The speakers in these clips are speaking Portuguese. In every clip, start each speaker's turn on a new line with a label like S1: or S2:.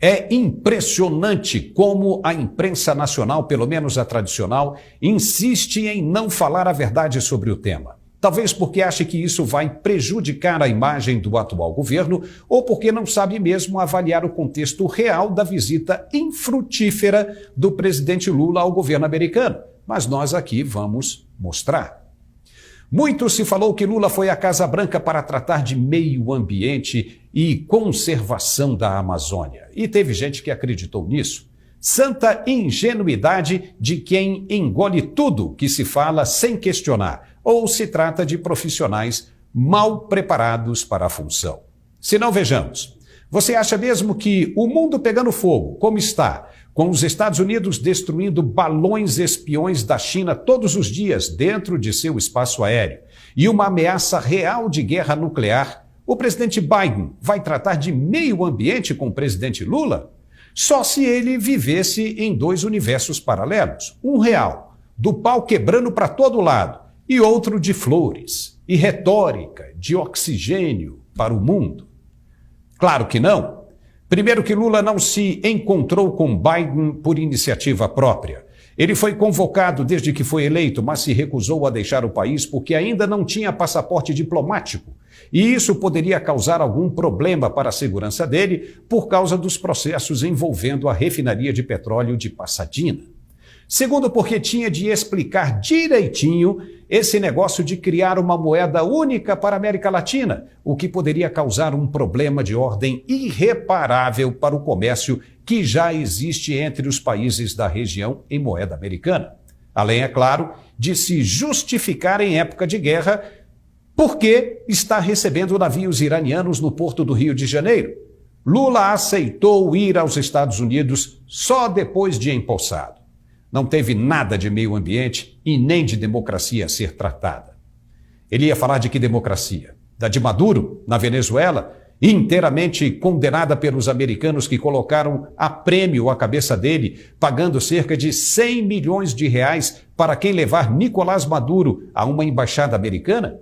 S1: É impressionante como a imprensa nacional, pelo menos a tradicional, insiste em não falar a verdade sobre o tema. Talvez porque ache que isso vai prejudicar a imagem do atual governo ou porque não sabe mesmo avaliar o contexto real da visita infrutífera do presidente Lula ao governo americano. Mas nós aqui vamos mostrar. Muito se falou que Lula foi à Casa Branca para tratar de meio ambiente e conservação da Amazônia. E teve gente que acreditou nisso. Santa ingenuidade de quem engole tudo que se fala sem questionar, ou se trata de profissionais mal preparados para a função. Se não, vejamos. Você acha mesmo que o mundo pegando fogo, como está, com os Estados Unidos destruindo balões espiões da China todos os dias dentro de seu espaço aéreo e uma ameaça real de guerra nuclear, o presidente Biden vai tratar de meio ambiente com o presidente Lula? Só se ele vivesse em dois universos paralelos, um real, do pau quebrando para todo lado, e outro de flores e retórica de oxigênio para o mundo. Claro que não. Primeiro que Lula não se encontrou com Biden por iniciativa própria. Ele foi convocado desde que foi eleito, mas se recusou a deixar o país porque ainda não tinha passaporte diplomático. E isso poderia causar algum problema para a segurança dele por causa dos processos envolvendo a refinaria de petróleo de Pasadena. Segundo, porque tinha de explicar direitinho esse negócio de criar uma moeda única para a América Latina, o que poderia causar um problema de ordem irreparável para o comércio que já existe entre os países da região em moeda americana. Além, é claro, de se justificar em época de guerra porque está recebendo navios iranianos no porto do Rio de Janeiro. Lula aceitou ir aos Estados Unidos só depois de empossado. Não teve nada de meio ambiente e nem de democracia a ser tratada. Ele ia falar de que democracia? Da de Maduro, na Venezuela, inteiramente condenada pelos americanos que colocaram a prêmio a cabeça dele, pagando cerca de 100 milhões de reais para quem levar Nicolás Maduro a uma embaixada americana?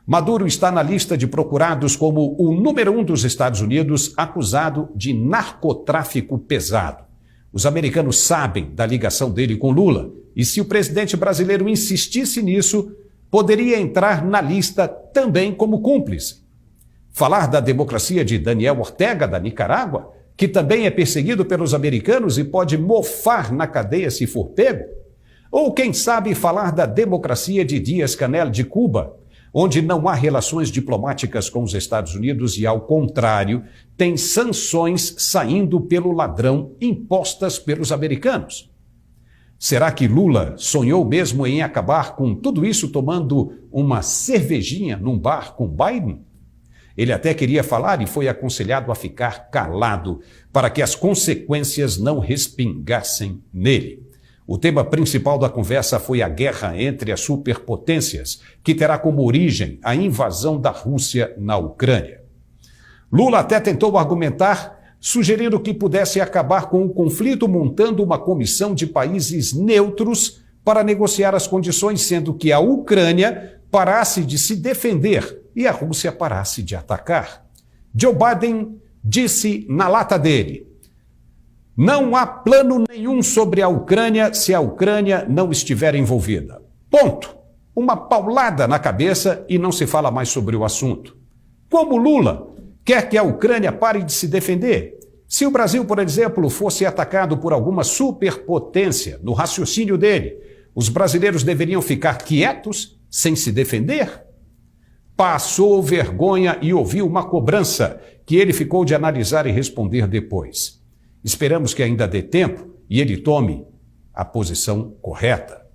S1: Maduro está na lista de procurados como o número 1 dos Estados Unidos, acusado de narcotráfico pesado. Os americanos sabem da ligação dele com Lula e se o presidente brasileiro insistisse nisso, poderia entrar na lista também como cúmplice. Falar da democracia de Daniel Ortega, da Nicarágua, que também é perseguido pelos americanos e pode mofar na cadeia se for pego? Ou, quem sabe, falar da democracia de Díaz-Canel de Cuba, onde não há relações diplomáticas com os Estados Unidos e, ao contrário, tem sanções saindo pelo ladrão impostas pelos americanos. Será que Lula sonhou mesmo em acabar com tudo isso tomando uma cervejinha num bar com Biden? Ele até queria falar e foi aconselhado a ficar calado para que as consequências não respingassem nele. O tema principal da conversa foi a guerra entre as superpotências, que terá como origem a invasão da Rússia na Ucrânia. Lula até tentou argumentar, sugerindo que pudesse acabar com o conflito montando uma comissão de países neutros para negociar as condições, sendo que a Ucrânia parasse de se defender e a Rússia parasse de atacar. Joe Biden disse na lata dele: não há plano nenhum sobre a Ucrânia se a Ucrânia não estiver envolvida. Ponto. Uma paulada na cabeça e não se fala mais sobre o assunto. Como Lula quer que a Ucrânia pare de se defender? Se o Brasil, por exemplo, fosse atacado por alguma superpotência, no raciocínio dele, os brasileiros deveriam ficar quietos, sem se defender? Passou vergonha e ouviu uma cobrança que ele ficou de analisar e responder depois. Esperamos que ainda dê tempo e ele tome a posição correta.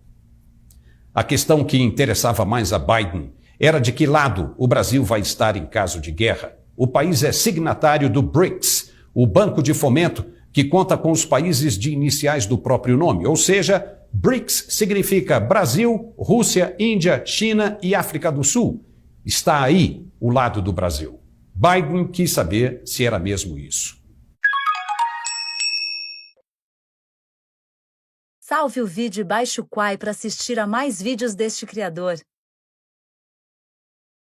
S1: A questão que interessava mais a Biden era de que lado o Brasil vai estar em caso de guerra. O país é signatário do BRICS, o banco de fomento que conta com os países de iniciais do próprio nome, ou seja, BRICS significa Brasil, Rússia, Índia, China e África do Sul. Está aí o lado do Brasil. Biden quis saber se era mesmo isso.
S2: Salve o vídeo e baixe o Quai para assistir a mais vídeos deste criador.